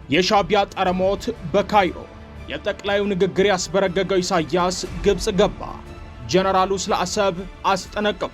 የሻዕቢያ ጠረሞት በካይሮ የጠቅላዩ ንግግር ያስበረገገው ኢሳያስ ግብጽ ገባ። ጀነራሉ ስለ አሰብ አስጠነቀቁ።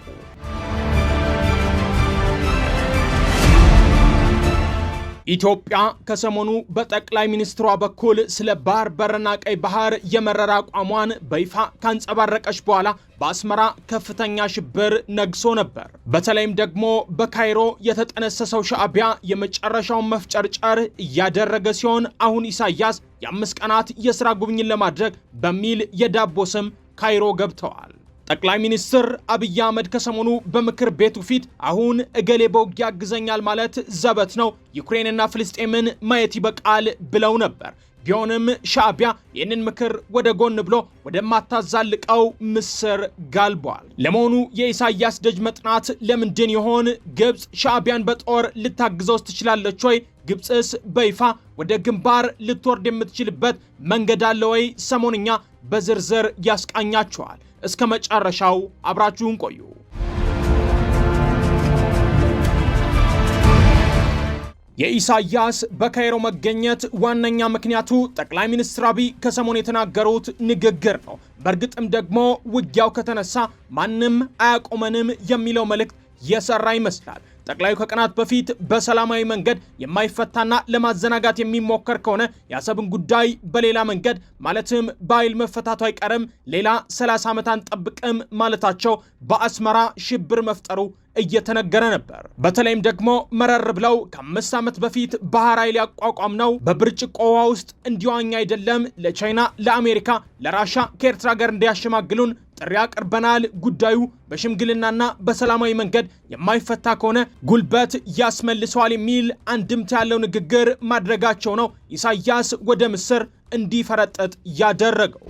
ኢትዮጵያ ከሰሞኑ በጠቅላይ ሚኒስትሯ በኩል ስለ ባህር በርና ቀይ ባህር የመረራ አቋሟን በይፋ ካንጸባረቀች በኋላ በአስመራ ከፍተኛ ሽብር ነግሶ ነበር። በተለይም ደግሞ በካይሮ የተጠነሰሰው ሻዕቢያ የመጨረሻውን መፍጨርጨር እያደረገ ሲሆን አሁን ኢሳያስ የ5 ቀናት የሥራ ጉብኝት ለማድረግ በሚል የዳቦ ስም ካይሮ ገብተዋል። ጠቅላይ ሚኒስትር አብይ አህመድ ከሰሞኑ በምክር ቤቱ ፊት አሁን እገሌ በውጊያ ያግዘኛል ማለት ዘበት ነው፣ ዩክሬንና ፍልስጤምን ማየት ይበቃል ብለው ነበር። ቢሆንም ሻዕቢያ ይህንን ምክር ወደ ጎን ብሎ ወደማታዛልቀው ምስር ጋልቧል። ለመሆኑ የኢሳያስ ደጅ መጥናት ለምንድን ይሆን? ግብጽ ሻዕቢያን በጦር ልታግዘውስ ትችላለች ወይ? ግብጽስ በይፋ ወደ ግንባር ልትወርድ የምትችልበት መንገድ አለ ወይ? ሰሞንኛ በዝርዝር ያስቃኛቸዋል። እስከ መጨረሻው አብራችሁን ቆዩ። የኢሳያስ በካይሮ መገኘት ዋነኛ ምክንያቱ ጠቅላይ ሚኒስትር አብይ ከሰሞኑ የተናገሩት ንግግር ነው። በእርግጥም ደግሞ ውጊያው ከተነሳ ማንም አያቆመንም የሚለው መልእክት የሰራ ይመስላል። ጠቅላዩ ከቀናት በፊት በሰላማዊ መንገድ የማይፈታና ለማዘናጋት የሚሞከር ከሆነ የአሰብን ጉዳይ በሌላ መንገድ ማለትም በኃይል መፈታቱ አይቀርም፣ ሌላ 30 ዓመት አንጠብቅም ማለታቸው በአስመራ ሽብር መፍጠሩ እየተነገረ ነበር። በተለይም ደግሞ መረር ብለው ከ5 ዓመት በፊት ባህር ኃይል ያቋቋም ነው በብርጭቆ ውሃ ውስጥ እንዲዋኝ አይደለም፣ ለቻይና፣ ለአሜሪካ፣ ለራሻ ከኤርትራ ጋር እንዲያሸማግሉን ጥሪ አቅርበናል። ጉዳዩ በሽምግልናና በሰላማዊ መንገድ የማይፈታ ከሆነ ጉልበት ያስመልሰዋል የሚል አንድምታ ያለው ንግግር ማድረጋቸው ነው ኢሳያስ ወደ ምስር እንዲፈረጠጥ ያደረገው።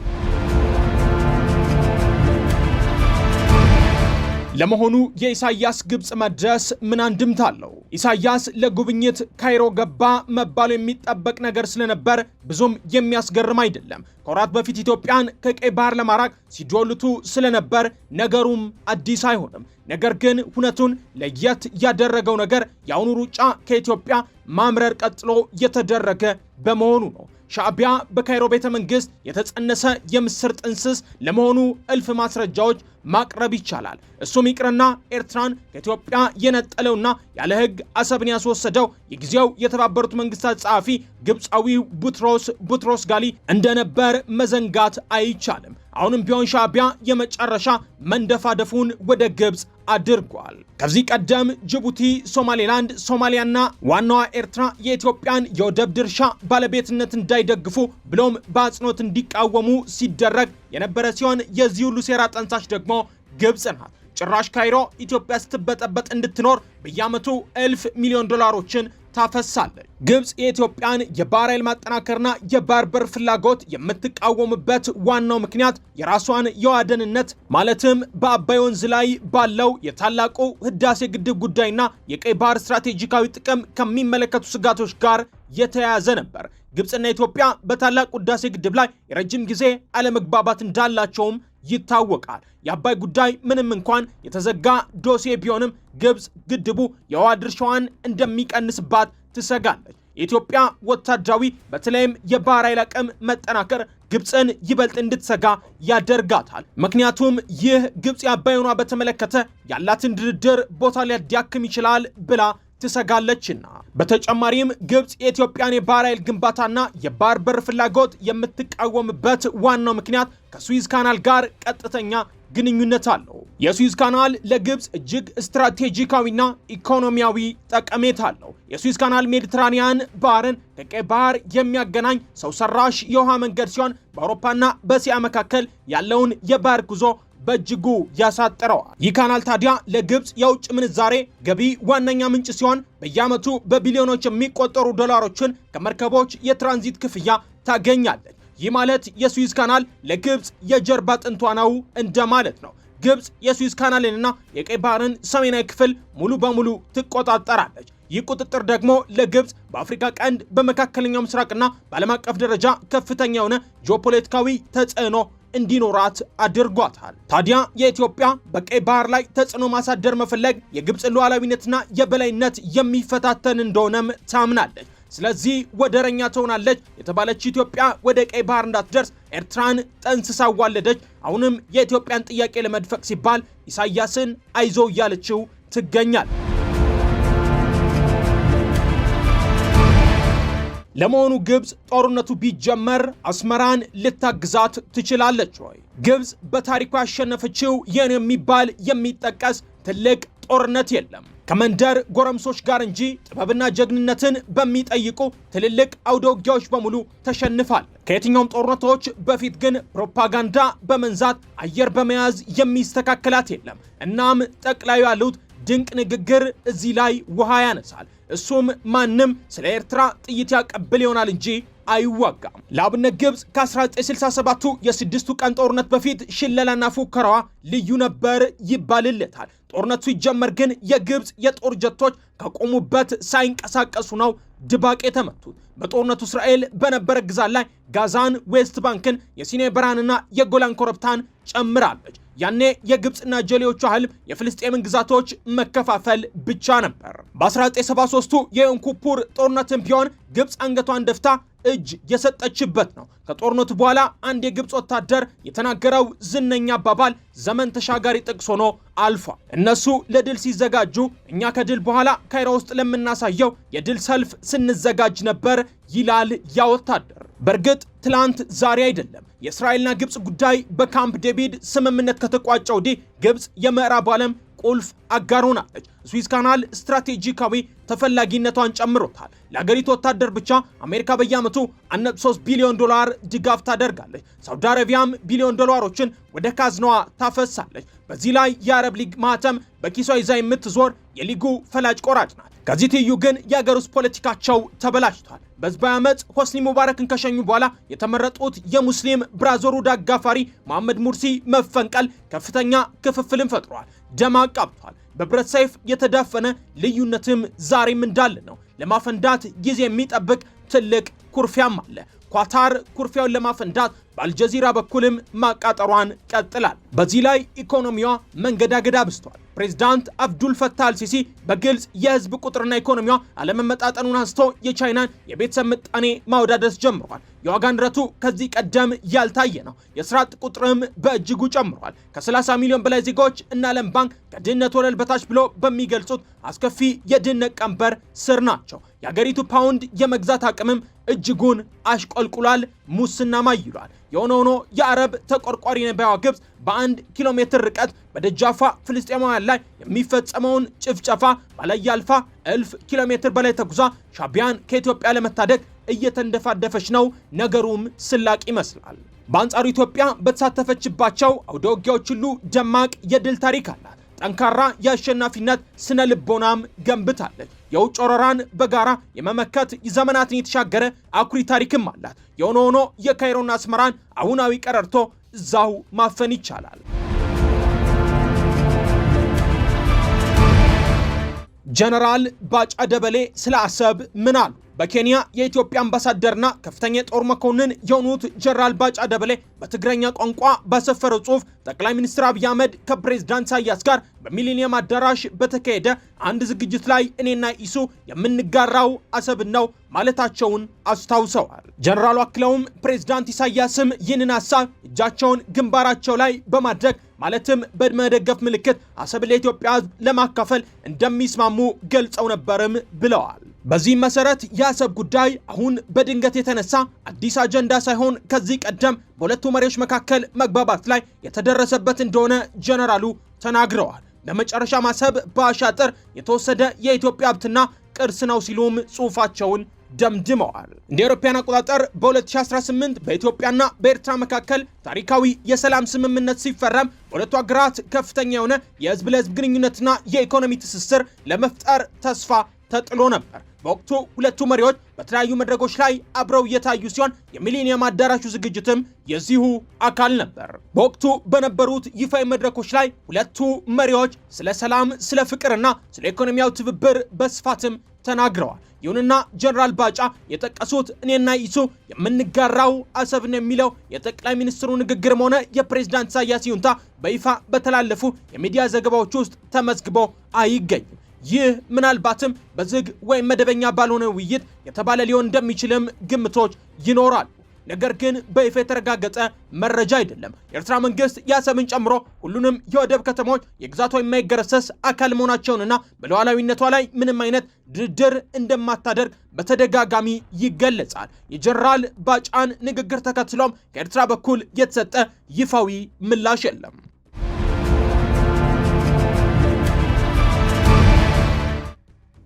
ለመሆኑ የኢሳያስ ግብጽ መድረስ ምን አንድምታ አለው? ኢሳያስ ለጉብኝት ካይሮ ገባ መባሉ የሚጠበቅ ነገር ስለነበር ብዙም የሚያስገርም አይደለም። ከወራት በፊት ኢትዮጵያን ከቀይ ባህር ለማራቅ ሲዶልቱ ስለነበር ነገሩም አዲስ አይሆንም። ነገር ግን ሁነቱን ለየት ያደረገው ነገር የአሁኑ ሩጫ ከኢትዮጵያ ማምረር ቀጥሎ የተደረገ በመሆኑ ነው። ሻዕቢያ በካይሮ ቤተ መንግስት የተጸነሰ የምስር ጥንስስ ለመሆኑ እልፍ ማስረጃዎች ማቅረብ ይቻላል። እሱም ይቅርና ኤርትራን ከኢትዮጵያ የነጠለውና ያለ ሕግ አሰብን ያስወሰደው የጊዜው የተባበሩት መንግስታት ጸሐፊ ግብፃዊው ቡትሮስ ጋሊ እንደነበር መዘንጋት አይቻልም። አሁንም ቢሆን ሻዕቢያ የመጨረሻ መንደፋደፉን ወደ ግብጽ አድርጓል። ከዚህ ቀደም ጅቡቲ፣ ሶማሌላንድ፣ ሶማሊያና ዋናዋ ኤርትራ የኢትዮጵያን የወደብ ድርሻ ባለቤትነት እንዳይደግፉ ብሎም በአጽንኦት እንዲቃወሙ ሲደረግ የነበረ ሲሆን የዚህ ሁሉ ሴራ ጠንሳሽ ደግሞ ግብጽ ናት። ጭራሽ ካይሮ ኢትዮጵያ ስትበጠበጥ እንድትኖር በየዓመቱ $1,000 ሚሊዮን ታፈሳለች። ግብጽ የኢትዮጵያን የባህር ኃይል ማጠናከርና የባህር በር ፍላጎት የምትቃወምበት ዋናው ምክንያት የራሷን የውሃ ደህንነት ማለትም በአባይ ወንዝ ላይ ባለው የታላቁ ህዳሴ ግድብ ጉዳይና የቀይ ባህር ስትራቴጂካዊ ጥቅም ከሚመለከቱ ስጋቶች ጋር የተያያዘ ነበር። ግብጽና ኢትዮጵያ በታላቁ ህዳሴ ግድብ ላይ የረጅም ጊዜ አለመግባባት እንዳላቸውም ይታወቃል። የአባይ ጉዳይ ምንም እንኳን የተዘጋ ዶሴ ቢሆንም ግብጽ ግድቡ የውሃ ድርሻዋን እንደሚቀንስባት ትሰጋለች። የኢትዮጵያ ወታደራዊ በተለይም የባህር ኃይል አቅም መጠናከር ግብጽን ይበልጥ እንድትሰጋ ያደርጋታል። ምክንያቱም ይህ ግብጽ የአባይን ውሃ በተመለከተ ያላትን ድርድር ቦታ ሊያዳክም ይችላል ብላ ትሰጋለችና። በተጨማሪም ግብጽ የኢትዮጵያን የባህር ኃይል ግንባታና የባህር በር ፍላጎት የምትቃወምበት ዋናው ምክንያት ከስዊዝ ካናል ጋር ቀጥተኛ ግንኙነት አለው። የስዊዝ ካናል ለግብጽ እጅግ ስትራቴጂካዊና ኢኮኖሚያዊ ጠቀሜታ አለው። የስዊዝ ካናል ሜዲትራኒያን ባህርን ከቀይ ባህር የሚያገናኝ ሰው ሰራሽ የውሃ መንገድ ሲሆን በአውሮፓና በእስያ መካከል ያለውን የባህር ጉዞ በእጅጉ ያሳጥረዋል። ይህ ካናል ታዲያ ለግብጽ የውጭ ምንዛሬ ገቢ ዋነኛ ምንጭ ሲሆን በየዓመቱ በቢሊዮኖች የሚቆጠሩ ዶላሮችን ከመርከቦች የትራንዚት ክፍያ ታገኛለች። ይህ ማለት የስዊዝ ካናል ለግብጽ የጀርባ አጥንቷ ነው እንደማለት ነው። ግብጽ የስዊዝ ካናልንና የቀይ ባህርን ሰሜናዊ ክፍል ሙሉ በሙሉ ትቆጣጠራለች። ይህ ቁጥጥር ደግሞ ለግብጽ በአፍሪካ ቀንድ፣ በመካከለኛው ምስራቅና በዓለም አቀፍ ደረጃ ከፍተኛ የሆነ ጂኦፖለቲካዊ ተጽዕኖ እንዲኖራት አድርጓታል። ታዲያ የኢትዮጵያ በቀይ ባህር ላይ ተጽዕኖ ማሳደር መፈለግ የግብጽ ሉዓላዊነትና የበላይነት የሚፈታተን እንደሆነም ታምናለች። ስለዚህ ወደረኛ ትሆናለች የተባለች ኢትዮጵያ ወደ ቀይ ባህር እንዳትደርስ ኤርትራን ጠንስሳ ዋለደች። አሁንም የኢትዮጵያን ጥያቄ ለመድፈቅ ሲባል ኢሳያስን አይዞ እያለችው ትገኛል። ለመሆኑ ግብጽ ጦርነቱ ቢጀመር አስመራን ልታግዛት ትችላለች ወይ? ግብጽ በታሪኳ ያሸነፈችው የኔ የሚባል የሚጠቀስ ትልቅ ጦርነት የለም ከመንደር ጎረምሶች ጋር እንጂ ጥበብና ጀግንነትን በሚጠይቁ ትልልቅ አውደ ውጊያዎች በሙሉ ተሸንፋል። ከየትኛውም ጦርነቶች በፊት ግን ፕሮፓጋንዳ በመንዛት አየር በመያዝ የሚስተካከላት የለም። እናም ጠቅላዩ ያሉት ድንቅ ንግግር እዚህ ላይ ውሃ ያነሳል። እሱም ማንም ስለ ኤርትራ ጥይት ያቀብል ይሆናል እንጂ አይዋጋም። ለአብነት ግብጽ ከ1967ቱ የስድስቱ ቀን ጦርነት በፊት ሽለላና ፉከራዋ ልዩ ነበር ይባልለታል። ጦርነቱ ሲጀመር ግን የግብጽ የጦር ጀቶች ከቆሙበት ሳይንቀሳቀሱ ነው ድባቅ የተመቱት። በጦርነቱ እስራኤል በነበረ ግዛት ላይ ጋዛን፣ ዌስት ባንክን፣ የሲናይ በረሃንና የጎላን ኮረብታን ጨምራለች። ያኔ የግብጽና ጀሌዎቹ ህልም የፍልስጤምን ግዛቶች መከፋፈል ብቻ ነበር። በ1973ቱ የዮም ኪፑር ጦርነትም ቢሆን ግብጽ አንገቷን ደፍታ እጅ የሰጠችበት ነው። ከጦርነቱ በኋላ አንድ የግብጽ ወታደር የተናገረው ዝነኛ አባባል ዘመን ተሻጋሪ ጥቅስ ሆኖ አልፏል። እነሱ ለድል ሲዘጋጁ እኛ ከድል በኋላ ካይሮ ውስጥ ለምናሳየው የድል ሰልፍ ስንዘጋጅ ነበር ይላል ያ ወታደር። በእርግጥ ትላንት ዛሬ አይደለም። የእስራኤልና ግብጽ ጉዳይ በካምፕ ዴቪድ ስምምነት ከተቋጨ ወዲህ ግብጽ የምዕራብ ዓለም ቁልፍ አጋር ሆናለች። ስዊዝ ካናል ስትራቴጂካዊ ተፈላጊነቷን ጨምሮታል። ለአገሪቱ ወታደር ብቻ አሜሪካ በየዓመቱ 1.3 ቢሊዮን ዶላር ድጋፍ ታደርጋለች። ሳውዲ አረቢያም ቢሊዮን ዶላሮችን ወደ ካዝናዋ ታፈሳለች። በዚህ ላይ የአረብ ሊግ ማህተም በኪሷ ይዛ የምትዞር የሊጉ ፈላጭ ቆራጭ ናት። ከዚህ ትይዩ ግን የአገር ውስጥ ፖለቲካቸው ተበላሽቷል። በህዝባዊ አመፅ ሆስኒ ሙባረክን ከሸኙ በኋላ የተመረጡት የሙስሊም ብራዘርሁድ አጋፋሪ መሐመድ ሙርሲ መፈንቀል ከፍተኛ ክፍፍልን ፈጥሯል፣ ደም አቃብቷል። በብረት ሰይፍ የተዳፈነ ልዩነትም ዛሬም እንዳለ ነው። ለማፈንዳት ጊዜ የሚጠብቅ ትልቅ ኩርፊያም አለ። ኳታር ኩርፊያውን ለማፈንዳት በአልጀዚራ በኩልም ማቃጠሯን ቀጥላል። በዚህ ላይ ኢኮኖሚዋ መንገዳገድ አብስቷል። ፕሬዝዳንት አብዱል ፈታህ አልሲሲ በግልጽ የህዝብ ቁጥርና ኢኮኖሚዋ አለመመጣጠኑን አንስቶ የቻይናን የቤተሰብ ምጣኔ ማወዳደስ ጀምሯል። የዋጋ ንረቱ ከዚህ ቀደም ያልታየ ነው። የስራ አጥ ቁጥርም በእጅጉ ጨምሯል። ከ30 ሚሊዮን በላይ ዜጎች እና ዓለም ባንክ ከድህነት ወለል በታች ብሎ በሚገልጹት አስከፊ የድህነት ቀንበር ስር ናቸው። የአገሪቱ ፓውንድ የመግዛት አቅምም እጅጉን አሽቆልቁሏል። ሙስና ማይሏል። የሆነ ሆኖ የአረብ ተቆርቋሪ ነባያዋ ግብጽ በ1 ኪሎ ሜትር ርቀት በደጃፏ ፍልስጤማውያን ላይ የሚፈጸመውን ጭፍጨፋ ባላይ አልፋ 1000 ኪሎ ሜትር በላይ ተጉዛ ሻቢያን ከኢትዮጵያ ለመታደግ እየተንደፋደፈች ነው። ነገሩም ስላቅ ይመስላል። በአንጻሩ ኢትዮጵያ በተሳተፈችባቸው አውደ ውጊያዎች ሁሉ ደማቅ የድል ታሪክ አላት። ጠንካራ የአሸናፊነት ስነ ልቦናም ገንብታለች። የውጭ ወረራን በጋራ የመመከት ዘመናትን የተሻገረ አኩሪ ታሪክም አላት። የሆነ ሆኖ የካይሮና አስመራን አሁናዊ ቀረርቶ እዛው ማፈን ይቻላል። ጀነራል ባጫ ደበሌ ስለ አሰብ ምን አሉ? በኬንያ የኢትዮጵያ አምባሳደርና ከፍተኛ የጦር መኮንን የሆኑት ጀነራል ባጫ ደበሌ በትግረኛ ቋንቋ ባሰፈረው ጽሑፍ ጠቅላይ ሚኒስትር አብይ አህመድ ከፕሬዝዳንት ኢሳያስ ጋር በሚሊኒየም አዳራሽ በተካሄደ አንድ ዝግጅት ላይ እኔና ኢሱ የምንጋራው አሰብን ነው ማለታቸውን አስታውሰዋል። ጀነራሉ አክለውም ፕሬዝዳንት ኢሳያስም ይህንን ሐሳብ እጃቸውን ግንባራቸው ላይ በማድረግ ማለትም በመደገፍ ምልክት አሰብን ለኢትዮጵያ ሕዝብ ለማካፈል እንደሚስማሙ ገልጸው ነበርም ብለዋል። በዚህም መሰረት የአሰብ ጉዳይ አሁን በድንገት የተነሳ አዲስ አጀንዳ ሳይሆን ከዚህ ቀደም በሁለቱ መሪዎች መካከል መግባባት ላይ የተደረሰበት እንደሆነ ጀነራሉ ተናግረዋል። በመጨረሻ አሰብ በአሻጥር የተወሰደ የኢትዮጵያ ሀብትና ቅርስ ነው ሲሉም ጽሑፋቸውን ደምድመዋል። እንደ አውሮፓውያን አቆጣጠር በ2018 በኢትዮጵያና በኤርትራ መካከል ታሪካዊ የሰላም ስምምነት ሲፈረም በሁለቱ ሀገራት ከፍተኛ የሆነ የህዝብ ለህዝብ ግንኙነትና የኢኮኖሚ ትስስር ለመፍጠር ተስፋ ተጥሎ ነበር። በወቅቱ ሁለቱ መሪዎች በተለያዩ መድረኮች ላይ አብረው እየታዩ ሲሆን የሚሊኒየም አዳራሹ ዝግጅትም የዚሁ አካል ነበር። በወቅቱ በነበሩት ይፋዊ መድረኮች ላይ ሁለቱ መሪዎች ስለ ሰላም፣ ስለ ፍቅርና ስለ ኢኮኖሚያዊ ትብብር በስፋትም ተናግረዋል። ይሁንና ጀነራል ባጫ የጠቀሱት እኔና ኢሱ የምንጋራው አሰብን የሚለው የጠቅላይ ሚኒስትሩ ንግግርም ሆነ የፕሬዝዳንት ኢሳያስ ይሁንታ በይፋ በተላለፉ የሚዲያ ዘገባዎች ውስጥ ተመዝግቦ አይገኝም። ይህ ምናልባትም በዝግ ወይም መደበኛ ባልሆነ ውይይት የተባለ ሊሆን እንደሚችልም ግምቶች ይኖራሉ። ነገር ግን በይፋ የተረጋገጠ መረጃ አይደለም። የኤርትራ መንግስት የአሰብን ጨምሮ ሁሉንም የወደብ ከተሞች የግዛቷ የማይገረሰስ አካል መሆናቸውንና በሉዓላዊነቷ ላይ ምንም አይነት ድርድር እንደማታደርግ በተደጋጋሚ ይገለጻል። የጀነራል ባጫን ንግግር ተከትሎም ከኤርትራ በኩል የተሰጠ ይፋዊ ምላሽ የለም።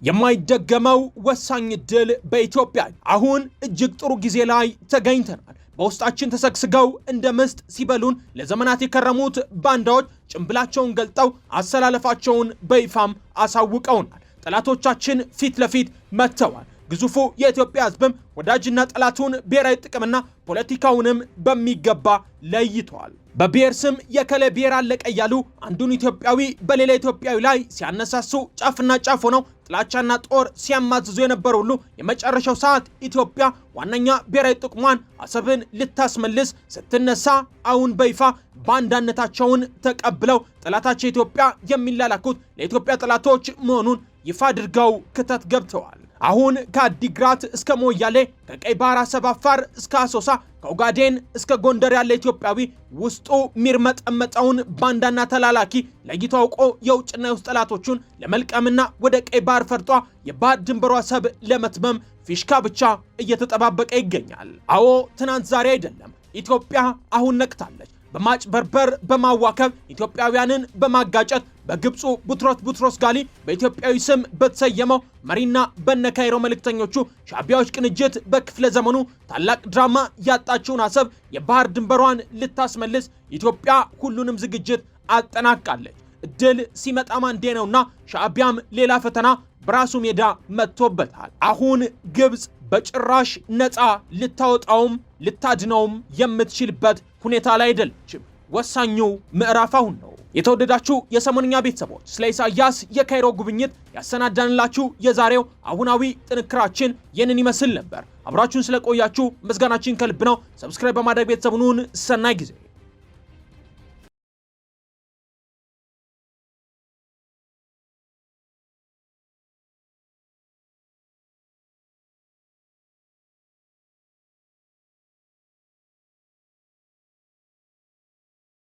የማይደገመው ወሳኝ ድል በኢትዮጵያ አሁን እጅግ ጥሩ ጊዜ ላይ ተገኝተናል። በውስጣችን ተሰግስገው እንደ ምስጥ ሲበሉን ለዘመናት የከረሙት ባንዳዎች ጭንብላቸውን ገልጠው አሰላለፋቸውን በይፋም አሳውቀውናል። ጠላቶቻችን ፊት ለፊት መጥተዋል። ግዙፉ የኢትዮጵያ ሕዝብም ወዳጅና ጠላቱን ብሔራዊ ጥቅምና ፖለቲካውንም በሚገባ ለይቷል። በብሔር ስም የከለ ብሔር አለቀ እያሉ አንዱን ኢትዮጵያዊ በሌላ ኢትዮጵያዊ ላይ ሲያነሳሱ ጫፍና ጫፍ ሆነው ጥላቻና ጦር ሲያማዝዙ የነበሩ ሁሉ የመጨረሻው ሰዓት ኢትዮጵያ ዋነኛ ብሔራዊ ጥቅሟን አሰብን ልታስመልስ ስትነሳ አሁን በይፋ ባንዳነታቸውን ተቀብለው ጠላታቸው ኢትዮጵያ የሚላላኩት ለኢትዮጵያ ጠላቶች መሆኑን ይፋ አድርገው ክተት ገብተዋል። አሁን ከአዲግራት እስከ ሞያሌ፣ ከቀይ ባህር አሰብ አፋር እስከ አሶሳ፣ ከኦጋዴን እስከ ጎንደር ያለ ኢትዮጵያዊ ውስጡ ሚርመጠመጠውን ባንዳና ተላላኪ ለይቶ አውቆ የውጭና የውስጥ ጠላቶቹን ለመልቀምና ወደ ቀይ ባህር ፈርጧ የባህር ድንበሯ አሰብ ለመትመም ፊሽካ ብቻ እየተጠባበቀ ይገኛል። አዎ ትናንት ዛሬ አይደለም። ኢትዮጵያ አሁን ነቅታለች። በማጭበርበር በማዋከብ ኢትዮጵያውያንን በማጋጨት በግብፁ ቡትሮስ ጋሊ በኢትዮጵያዊ ስም በተሰየመው መሪና በነካይሮ መልእክተኞቹ ሻዕቢያዎች ቅንጅት በክፍለ ዘመኑ ታላቅ ድራማ ያጣችውን አሰብ የባህር ድንበሯን ልታስመልስ ኢትዮጵያ ሁሉንም ዝግጅት አጠናቃለች። እድል ሲመጣ ማንዴ ነውና ሻዕቢያም ሌላ ፈተና በራሱ ሜዳ መጥቶበታል። አሁን ግብፅ በጭራሽ ነፃ ልታወጣውም ልታድነውም የምትችልበት ሁኔታ ላይ አይደለችም። ወሳኙ ምዕራፍ አሁን ነው። የተወደዳችሁ የሰሞንኛ ቤተሰቦች ስለ ኢሳያስ የካይሮ ጉብኝት ያሰናዳንላችሁ የዛሬው አሁናዊ ጥንክራችን ይህንን ይመስል ነበር። አብራችሁን ስለቆያችሁ ምስጋናችን ከልብ ነው። ሰብስክራይብ በማድረግ ቤተሰቡን ሰናይ ጊዜ